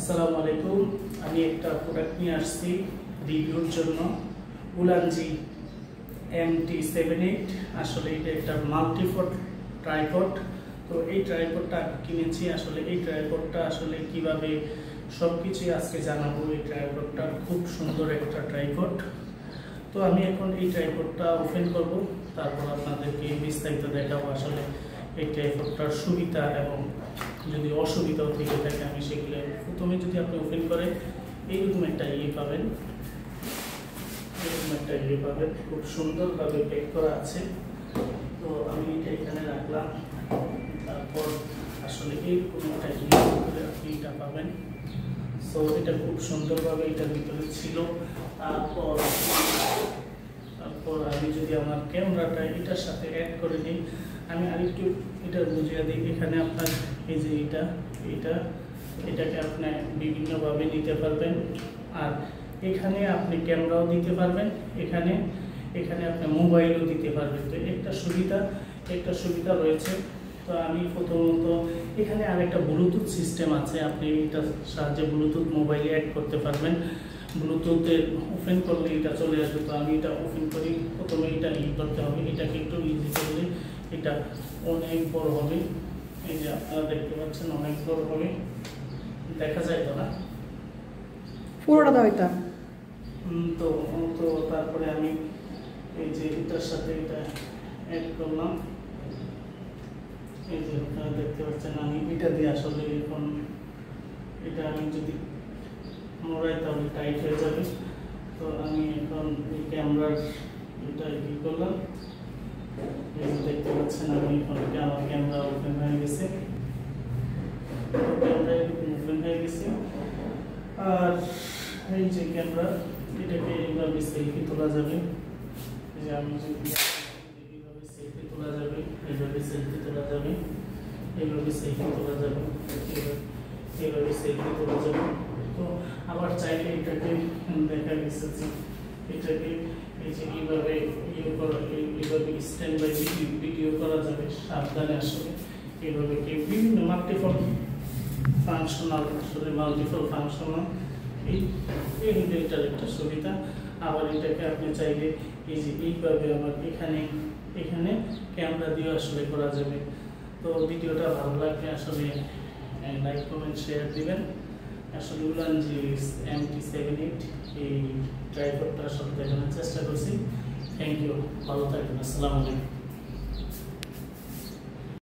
আসসালামু আলাইকুম। আমি একটা প্রোডাক্ট নিয়ে আসছি রিভিউর জন্য, উলানজি MT78। আসলে এটা একটা মাল্টিপড ট্রাইপড। তো এই ট্রাইপডটা কিনেছি। আসলে এই ট্রাইপডটা আসলে কিভাবে সবকিছু আজকে জানাবো। এই ট্রাইপডটা খুব সুন্দর একটা ট্রাইপড। তো আমি এখন এই ট্রাইপডটা ওপেন করব, তারপর আপনাদেরকে বিস্তারিত দেখাবো আসলে এই ট্রাইপডটার সুবিধা এবং যদি অসুবিধাও থেকে থাকে আমি সেগুলো। প্রথমে যদি আপনি ওপেন করেন এইরকম একটা পাবেন, খুব সুন্দরভাবে প্যাক করা আছে। তো আমি এটা এখানে রাখলাম। তারপর আসলে এইরকম একটা করে আপনি এটা পাবেন। সো এটা খুব সুন্দরভাবে এটার ভিতরে ছিল। তারপর আমি যদি আমার ক্যামেরাটা এটার সাথে অ্যাড করে নিই, আমি আরেকটু এটা বুঝিয়ে দিই। এখানে আপনার এই যে এটাকে আপনি বিভিন্নভাবে নিতে পারবেন, আর এখানে আপনি ক্যামেরাও দিতে পারবেন, এখানে আপনি মোবাইলও দিতে পারবেন। তো একটা সুবিধা রয়েছে। তো আমি প্রথমত এখানে আরেকটা ব্লুটুথ সিস্টেম আছে, আপনি এটার সাহায্যে ব্লুটুথ মোবাইলে অ্যাড করতে পারবেন। ব্লুটুথে ওপেন করলে এটা চলে আসবে। তো আমি এটা ওপেন করি। প্রথমে এটা করতে হবে, এটাকে একটু ইজি করলে এটা অনেক বড় হবে। এই যে আপনারা দেখতে পাচ্ছেন অনেক বড় হবে, দেখা যায় তো না পুরোটা দাও এটা। তো তারপরে আমি এই যে এটার সাথে এটা অ্যাড করলাম। এই যে আপনারা দেখতে পাচ্ছেন আমি এটা দিয়ে আসলে এখন এটা আমি যদি মোড়াই তাহলে টাইট হয়ে যাবে। তো আমি এখন এই ক্যামেরার এটা করলাম। দেখতে পাচ্ছেন আমি এখন আমার ক্যামেরা ওপেন হয়ে গেছে, আর এই যে ক্যামেরা এটাকে এইভাবে সেলফি তোলা যাবে। যে আমি যদি এইভাবে সেলফি তোলা যাবে, এইভাবে সেলফি তোলা যাবে, এইভাবে সেলফি তোলা যাবে, এইভাবে সেলফি তোলা যাবে। তো আবার চাইলে এটাকে দেখা গেছে যে এটাকে এই যে এইভাবে এইভাবে স্ট্যান্ড বাই ভিডিও করা যাবে। সাবধানে আসলে এইভাবে বিভিন্ন মাল্টিপল ফাংশনাল এটার একটা সুবিধা। আবার এটাকে আপনি চাইলে এই যে এইভাবে আবার এখানে ক্যামেরা দিয়ে আসলে করা যাবে। তো ভিডিওটা ভালো লাগলে আসলে লাইক কমেন্ট শেয়ার দিবেন। আসলে উলানজি MT78 এই ট্রাইপডটা আসলে দেখানোর চেষ্টা করছি। থ্যাংক ইউ, ভালো থাকবেন। আসসালামু আলাইকুম।